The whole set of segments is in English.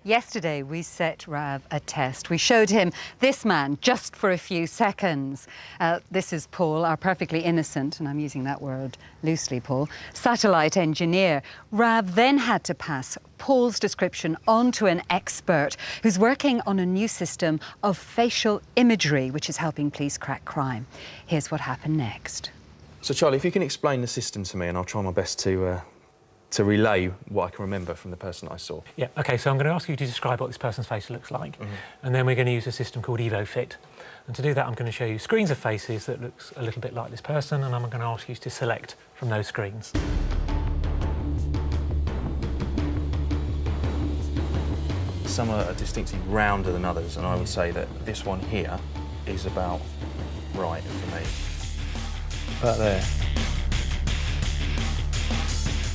Yesterday, we set Rav a test. We showed him this man just for a few seconds. This is Paul, our perfectly innocent, and I'm using that word loosely, Paul, satellite engineer. Rav then had to pass Paul's description on to an expert who's working on a new system of facial imagery, which is helping police crack crime. Here's what happened next. So, Charlie, if you can explain the system to me, and I'll try my best to relay what I can remember from the person I saw. Yeah, OK, so I'm going to ask you to describe what this person's face looks like, and then we're going to use a system called EvoFIT. And to do that, I'm going to show you screens of faces that looks a little bit like this person, and I'm going to ask you to select from those screens. Some are distinctly rounder than others, and I would say that this one here is about right for me. About there.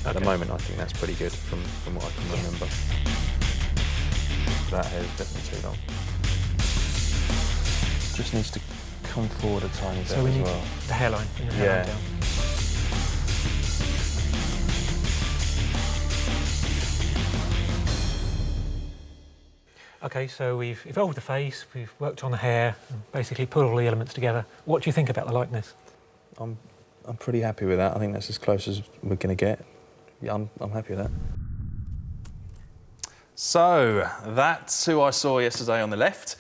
At the moment, I think that's pretty good from what I can remember. That hair is definitely too long. Just needs to come forward a tiny bit as well. The hairline. The hairline down. OK, so we've evolved the face, we've worked on the hair, and basically put all the elements together. What do you think about the likeness? I'm pretty happy with that. I think that's as close as we're going to get. Yeah, I'm happy with that. So, that's who I saw yesterday on the left,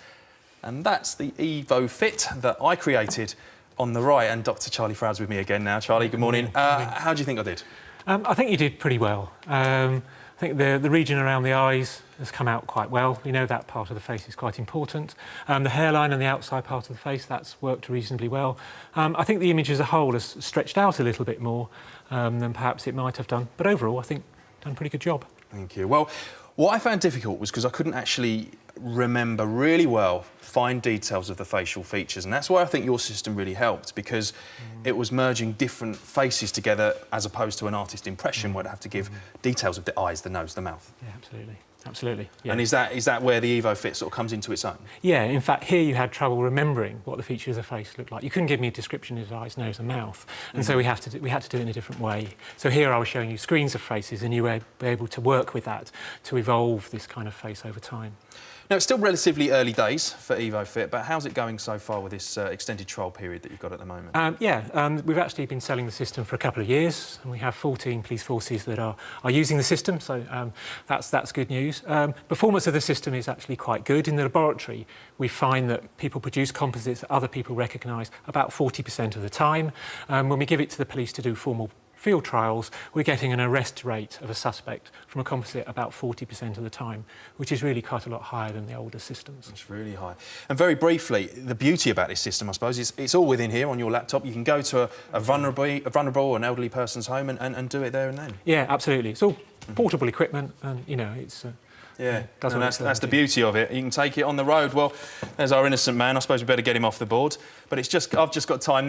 and that's the EvoFIT that I created on the right. And Dr. Charlie Froude's with me again now. Charlie, good morning. How do you think I did? I think you did pretty well. I think the region around the eyes has come out quite well. We know that part of the face is quite important. The hairline and the outside part of the face, that's worked reasonably well. I think the image as a whole has stretched out a little bit more than perhaps it might have done. But overall, I think done a pretty good job. Thank you. Well, what I found difficult was because I couldn't actually remember really well fine details of the facial features, and that's why I think your system really helped, because it was merging different faces together as opposed to an artist impression where I'd have to give details of the eyes, the nose, the mouth. Yeah, absolutely. Absolutely. Yeah. And is that where the EvoFIT sort of comes into its own? Yeah, in fact, here you had trouble remembering what the features of the face looked like. You couldn't give me a description of eyes, nose and mouth, and so we had to do it in a different way. So here I was showing you screens of faces, and you were able to work with that to evolve this kind of face over time. Now, it's still relatively early days for EvoFIT, but how's it going so far with this extended trial period that you've got at the moment? We've actually been selling the system for a couple of years, and we have 14 police forces that are using the system, so that's good news. Performance of the system is actually quite good. In the laboratory, we find that people produce composites that other people recognise about 40% of the time. When we give it to the police to do formal field trials, we're getting an arrest rate of a suspect from a composite about 40% of the time, which is really quite a lot higher than the older systems. It's really high. And very briefly, the beauty about this system, I suppose, is it's all within here on your laptop. You can go to a vulnerable or an elderly person's home and do it there and then. Yeah, absolutely. It's all portable equipment, and, you know, it's... Yeah, and that's the beauty of it. You can take it on the road. Well, there's our innocent man. I suppose we better get him off the board. But I've just got time now.